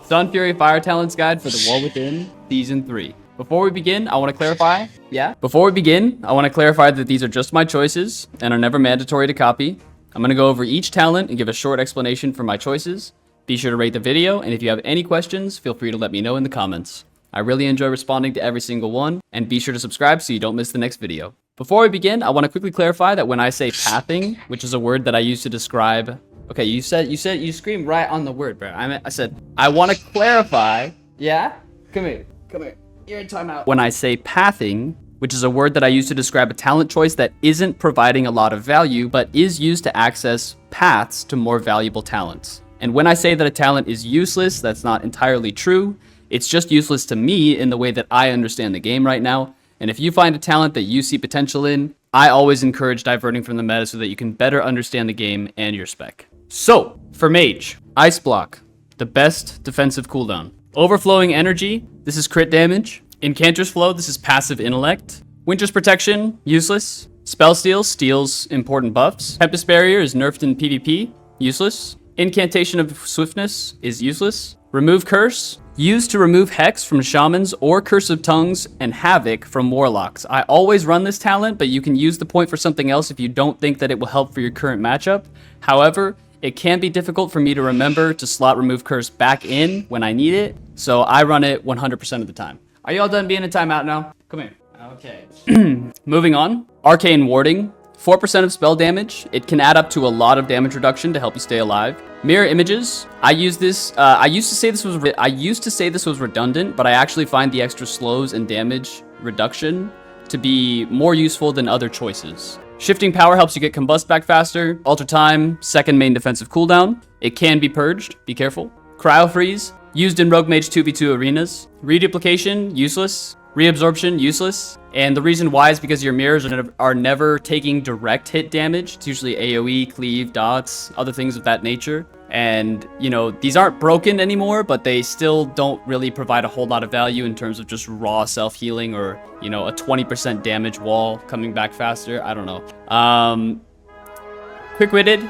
Sunfury Fire Talents Guide for the War Within, Season 3. Before we begin, I want to clarify. That these are just my choices and are never mandatory to copy. I'm going to go over each talent and give a short explanation for my choices. Be sure to rate the video, and if you have any questions, feel free to let me know in the comments. I really enjoy responding to every single one, and be sure to subscribe so you don't miss the next video. Before we begin, I want to quickly clarify that when I say pathing, which is a word that I use to describe... Okay, you screamed right on the word, bro. I said, I want to clarify... Yeah? Come here. You're in timeout. When I say pathing, which is a word that I use to describe a talent choice that isn't providing a lot of value, but is used to access paths to more valuable talents. And when I say that a talent is useless, that's not entirely true. It's just useless to me in the way that I understand the game right now. And if you find a talent that you see potential in, I always encourage diverting from the meta so that you can better understand the game and your spec. So, for Mage, Ice Block, the best defensive cooldown. Overflowing Energy, this is crit damage. Incanter's Flow, this is passive intellect. Winter's Protection, useless. Spell Steal steals important buffs. Tempest Barrier is nerfed in PvP, useless. Incantation of Swiftness is useless. Remove Curse, used to remove Hex from Shamans or Curse of Tongues and Havoc from Warlocks. I always run this talent, but you can use the point for something else if you don't think that it will help for your current matchup. However, it can be difficult for me to remember to slot Remove Curse back in when I need it, so I run it 100% of the time. Are you all done being in timeout now? Come here. Okay. Moving on. Arcane Warding. 4% of spell damage. It can add up to a lot of damage reduction to help you stay alive. Mirror Images. I used to say this was redundant, but I actually find the extra slows and damage reduction to be more useful than other choices. Shifting Power helps you get Combust back faster. Alter Time, second main defensive cooldown. It can be purged. Be careful. Cryo Freeze. Used in Rogue Mage 2v2 arenas. Reduplication, useless. Reabsorption, useless. And the reason why is because your mirrors are never taking direct hit damage. It's usually AoE, cleave, dots, other things of that nature. And, you know, these aren't broken anymore, but they still don't really provide a whole lot of value in terms of just raw self-healing or, you know, a 20% damage wall coming back faster. I don't know. Quick-witted.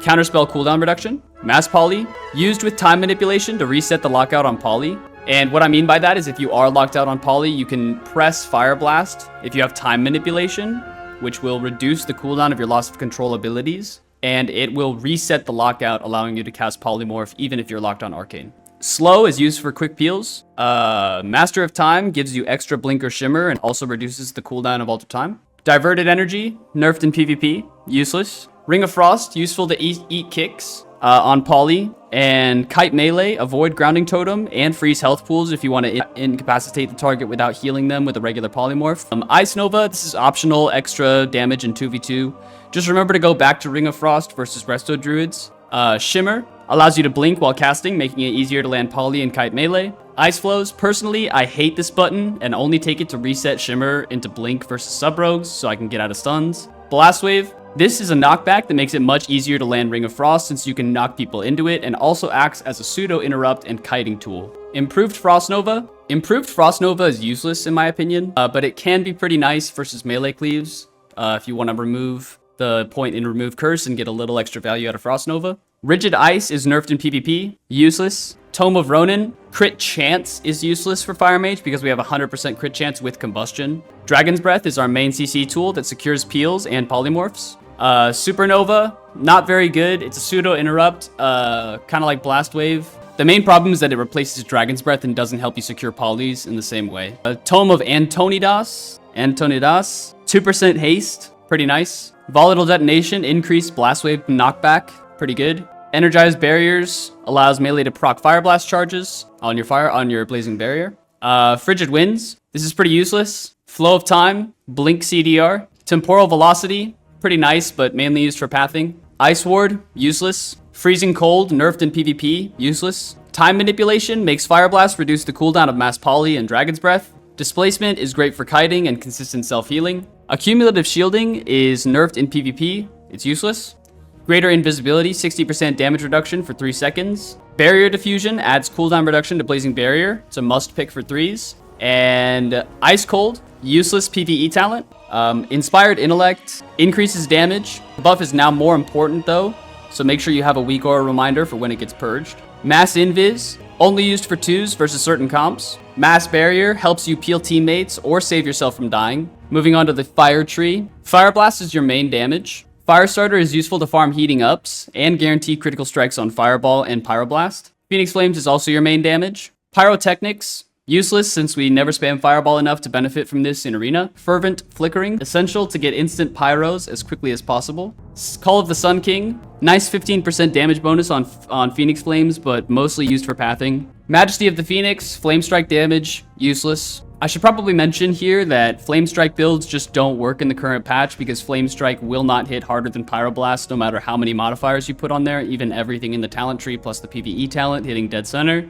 Counterspell cooldown reduction. Mass Poly. Used with time manipulation to reset the lockout on Poly. And what I mean by that is if you are locked out on Poly, you can press Fire Blast if you have time manipulation, which will reduce the cooldown of your loss of control abilities, and it will reset the lockout, allowing you to cast Polymorph even if you're locked on Arcane. Slow is used for quick peels. Master of Time gives you extra Blink or Shimmer and also reduces the cooldown of Alter Time. Diverted Energy, nerfed in PvP, useless. Ring of Frost, useful to eat kicks on Poly. And Kite Melee, avoid Grounding Totem and freeze health pools if you want to incapacitate the target without healing them with a regular Polymorph. Ice Nova, this is optional extra damage in 2v2. Just remember to go back to Ring of Frost versus Resto Druids. Shimmer allows you to blink while casting, making it easier to land Poly and Kite Melee. Ice Flows, personally, I hate this button and only take it to reset Shimmer into Blink versus Sub-Rogues so I can get out of stuns. Blast Wave. This is a knockback that makes it much easier to land Ring of Frost since you can knock people into it and also acts as a pseudo interrupt and kiting tool. Improved Frost Nova. Improved Frost Nova is useless in my opinion, but it can be pretty nice versus melee cleaves if you want to remove the point in Remove Curse and get a little extra value out of Frost Nova. Rigid Ice is nerfed in PvP, useless. Tome of Ronin. Crit Chance is useless for Fire Mage because we have 100% crit chance with Combustion. Dragon's Breath is our main CC tool that secures peels and polymorphs. Supernova, not very good. It's a pseudo interrupt, kind of like Blast Wave. The main problem is that it replaces Dragon's Breath and doesn't help you secure polys in the same way. Tome of Antonidas, 2% haste, pretty nice. Volatile Detonation, increased Blast Wave knockback, pretty good. Energized Barriers allows melee to proc Fire Blast charges on your Blazing Barrier. Frigid Winds, this is pretty useless. Flow of Time, Blink CDR. Temporal Velocity, pretty nice, but mainly used for pathing. Ice Ward, useless. Freezing Cold, nerfed in PvP, useless. Time Manipulation makes Fire Blast reduce the cooldown of Mass Poly and Dragon's Breath. Displacement is great for kiting and consistent self-healing. Accumulative Shielding is nerfed in PvP, it's useless. Greater Invisibility, 60% damage reduction for 3 seconds. Barrier Diffusion adds cooldown reduction to Blazing Barrier, it's a must pick for 3s. And Ice Cold, useless PvE talent. Inspired Intellect increases damage. The buff is now more important though, so make sure you have a weak aura reminder for when it gets purged. Mass Invis, only used for 2s versus certain comps. Mass Barrier helps you peel teammates or save yourself from dying. Moving on to the Fire Tree. Fire Blast is your main damage. Firestarter is useful to farm heating ups and guarantee critical strikes on Fireball and Pyroblast. Phoenix Flames is also your main damage. Pyrotechnics, useless since we never spam Fireball enough to benefit from this in Arena. Fervent Flickering, essential to get instant Pyros as quickly as possible. Call of the Sun King, nice 15% damage bonus on Phoenix Flames, but mostly used for pathing. Majesty of the Phoenix, Flame Strike damage, useless. I should probably mention here that Flame Strike builds just don't work in the current patch because Flame Strike will not hit harder than Pyroblast no matter how many modifiers you put on there, even everything in the talent tree plus the PvE talent hitting dead center.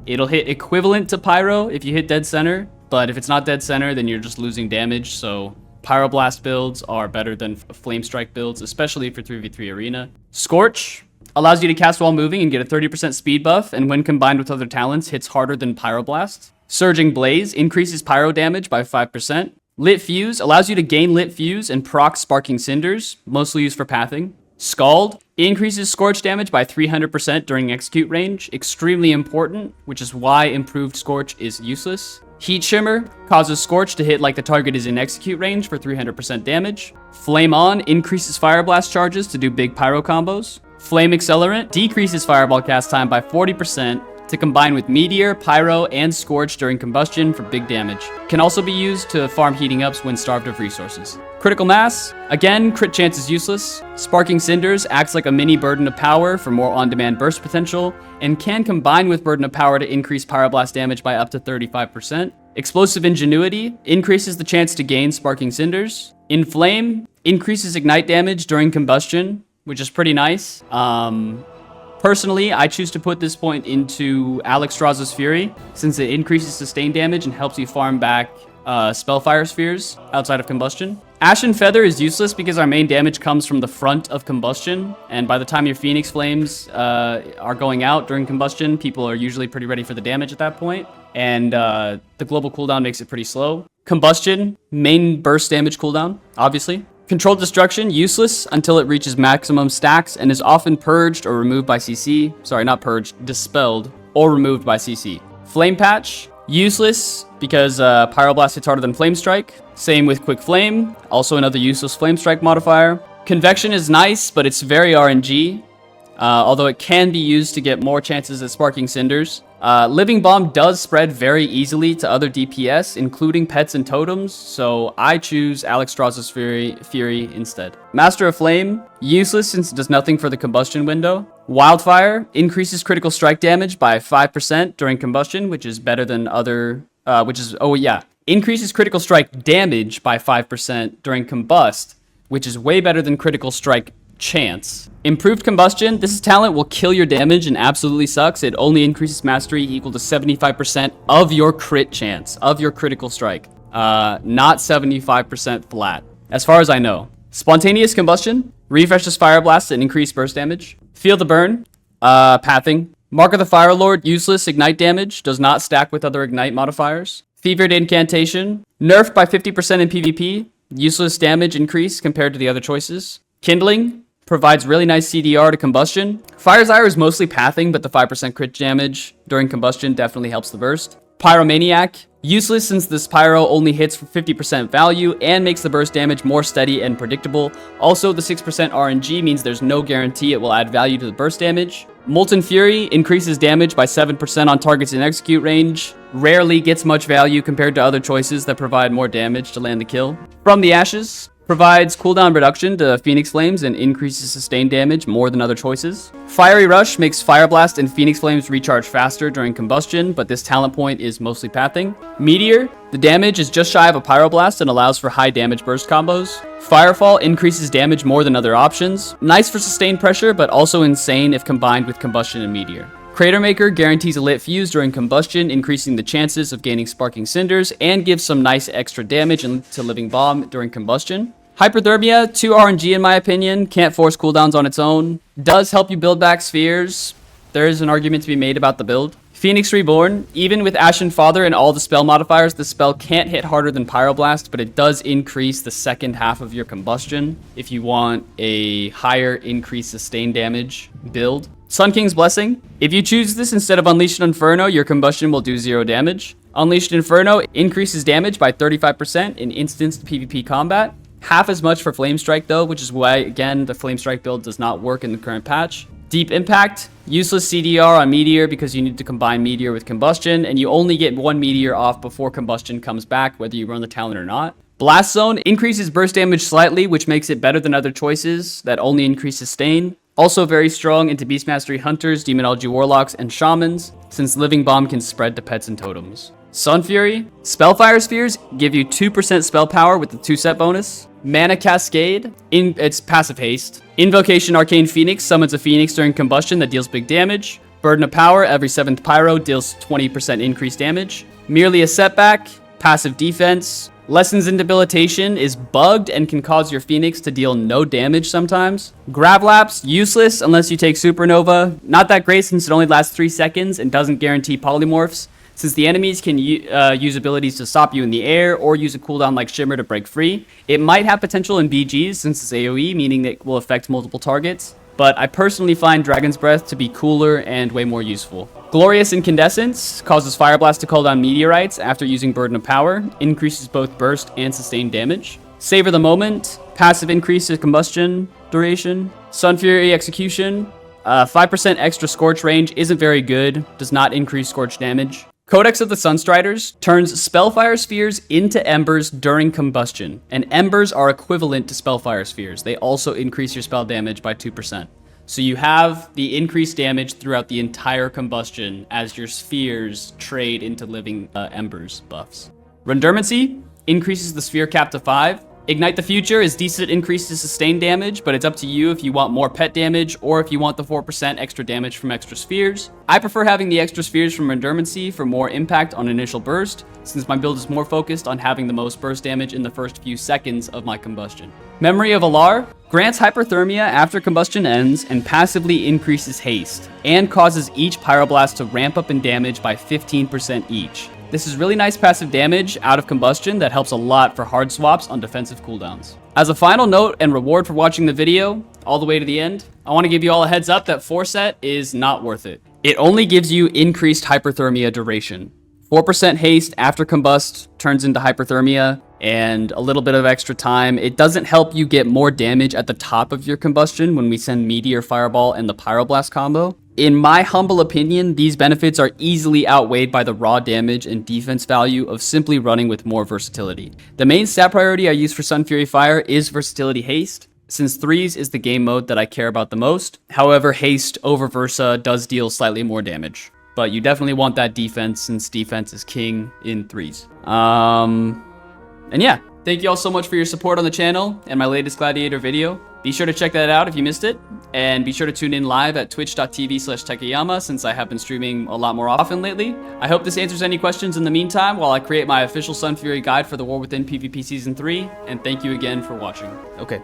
It'll hit equivalent to Pyro if you hit dead center, but if it's not dead center, then you're just losing damage, so Pyroblast builds are better than Flame Strike builds, especially for 3v3 Arena. Scorch allows you to cast while moving and get a 30% speed buff, and when combined with other talents, hits harder than Pyroblast. Surging Blaze increases pyro damage by 5%. Lit Fuse allows you to gain Lit Fuse and proc Sparking Cinders, mostly used for pathing. Scald increases Scorch damage by 300% during execute range, extremely important, which is why improved Scorch is useless. Heat Shimmer causes Scorch to hit like the target is in execute range for 300% damage. Flame On increases Fire Blast charges to do big pyro combos. Flame Accelerant decreases Fireball cast time by 40%, to combine with Meteor, Pyro, and Scorch during combustion for big damage. Can also be used to farm heating ups when starved of resources. Critical Mass, again, crit chance is useless. Sparking Cinders acts like a mini Burden of Power for more on-demand burst potential, and can combine with Burden of Power to increase Pyroblast damage by up to 35%. Explosive Ingenuity increases the chance to gain Sparking Cinders. Inflame increases Ignite damage during combustion, which is pretty nice. Personally, I choose to put this point into Alexstrasza's Fury, since it increases sustain damage and helps you farm back Spellfire Spheres outside of combustion. Ashen Feather is useless because our main damage comes from the front of combustion, and by the time your Phoenix Flames are going out during combustion, people are usually pretty ready for the damage at that point, and the global cooldown makes it pretty slow. Combustion, main burst damage cooldown, obviously. Controlled Destruction, useless until it reaches maximum stacks and is often purged or removed by CC. Sorry, not purged, dispelled or removed by CC. Flame Patch, useless because Pyroblast hits harder than Flame Strike. Same with Quick Flame, also another useless Flame Strike modifier. Convection is nice, but it's very RNG, although it can be used to get more chances at Sparking Cinders. Living Bomb does spread very easily to other DPS, including pets and totems, so I choose Alexstrasza's Fury instead. Master of Flame, useless since it does nothing for the combustion window. Wildfire increases critical strike damage by 5% during combustion, which is better than other, increases critical strike damage by 5% during combust, which is way better than critical strike chance. Improved Combustion, this talent will kill your damage and absolutely sucks. It only increases mastery equal to 75% of your crit chance, of your critical strike. Not 75% flat, as far as I know. Spontaneous Combustion, refreshes Fire Blast and increased burst damage. Feel the Burn, pathing. Mark of the Fire Lord, useless ignite damage, does not stack with other ignite modifiers. Fevered Incantation, nerfed by 50% in PvP, useless damage increase compared to the other choices. Kindling, provides really nice CDR to combustion. Fire's Ire is mostly pathing, but the 5% crit damage during combustion definitely helps the burst. Pyromaniac, useless since this pyro only hits for 50% value and makes the burst damage more steady and predictable. Also, the 6% RNG means there's no guarantee it will add value to the burst damage. Molten Fury increases damage by 7% on targets in execute range. Rarely gets much value compared to other choices that provide more damage to land the kill. From the Ashes, provides cooldown reduction to Phoenix Flames and increases sustained damage more than other choices. Fiery Rush makes Fire Blast and Phoenix Flames recharge faster during combustion, but this talent point is mostly pathing. Meteor, the damage is just shy of a Pyroblast and allows for high damage burst combos. Firefall increases damage more than other options. Nice for sustained pressure, but also insane if combined with Combustion and Meteor. Cratermaker guarantees a lit fuse during combustion, increasing the chances of gaining Sparking Cinders, and gives some nice extra damage to Living Bomb during combustion. Hyperthermia, 2 RNG in my opinion, can't force cooldowns on its own. Does help you build back spheres. There is an argument to be made about the build. Phoenix Reborn. Even with Ashen Father and all the spell modifiers, the spell can't hit harder than Pyroblast, but it does increase the second half of your combustion if you want a higher increased sustained damage build. Sun King's Blessing. If you choose this instead of Unleashed Inferno, your combustion will do 0 damage. Unleashed Inferno increases damage by 35% in instanced PvP combat. Half as much for Flame Strike though, which is why, again, the Flame Strike build does not work in the current patch. Deep Impact, useless CDR on Meteor because you need to combine Meteor with Combustion, and you only get 1 Meteor off before Combustion comes back, whether you run the talent or not. Blast Zone increases burst damage slightly, which makes it better than other choices that only increase sustain. Also very strong into Beast Mastery Hunters, Demonology Warlocks, and Shamans, since Living Bomb can spread to pets and totems. Sunfury. Spellfire Spheres give you 2% spell power with the 2-set bonus. Mana Cascade. It's passive haste. Invocation Arcane Phoenix summons a Phoenix during combustion that deals big damage. Burden of Power. Every 7th Pyro deals 20% increased damage. Merely a setback. Passive defense. Lessons in Debilitation is bugged and can cause your Phoenix to deal no damage sometimes. Gravlapse, useless unless you take Supernova. Not that great since it only lasts 3 seconds and doesn't guarantee polymorphs. Since the enemies can use abilities to stop you in the air or use a cooldown like Shimmer to break free, it might have potential in BGs since it's AoE, meaning that it will affect multiple targets. But I personally find Dragon's Breath to be cooler and way more useful. Glorious Incandescence causes Fire Blast to call down meteorites after using Burden of Power, increases both burst and sustained damage. Savor the Moment, passive increase to combustion duration. Sunfury Execution, 5% extra Scorch range isn't very good, does not increase Scorch damage. Codex of the Sunstriders turns Spellfire Spheres into Embers during combustion, and Embers are equivalent to Spellfire Spheres. They also increase your spell damage by 2%. So you have the increased damage throughout the entire combustion as your spheres trade into living Embers buffs. Redundancy increases the sphere cap to 5. Ignite the Future is decent increase to sustained damage, but it's up to you if you want more pet damage or if you want the 4% extra damage from extra spheres. I prefer having the extra spheres from Redundancy for more impact on initial burst, since my build is more focused on having the most burst damage in the first few seconds of my combustion. Memory of Alar grants hyperthermia after combustion ends and passively increases haste, and causes each Pyroblast to ramp up in damage by 15% each. This is really nice passive damage out of combustion that helps a lot for hard swaps on defensive cooldowns. As a final note and reward for watching the video all the way to the end, I want to give you all a heads up that 4-set is not worth it. It only gives you increased hyperthermia duration. 4% haste after combust turns into hyperthermia and a little bit of extra time. It doesn't help you get more damage at the top of your combustion when we send Meteor, Fireball, and the Pyroblast combo. In my humble opinion, these benefits are easily outweighed by the raw damage and defense value of simply running with more versatility. The main stat priority I use for Sunfury Fire is Versatility Haste, since 3s is the game mode that I care about the most. However, Haste over Versa does deal slightly more damage, but you definitely want that defense since defense is king in 3s. And yeah, thank you all so much for your support on the channel and my latest Gladiator video. Be sure to check that out if you missed it, and be sure to tune in live at twitch.tv/Tekayama since I have been streaming a lot more often lately. I hope this answers any questions in the meantime while I create my official Sunfury guide for the War Within PvP Season 3, and thank you again for watching. Okay,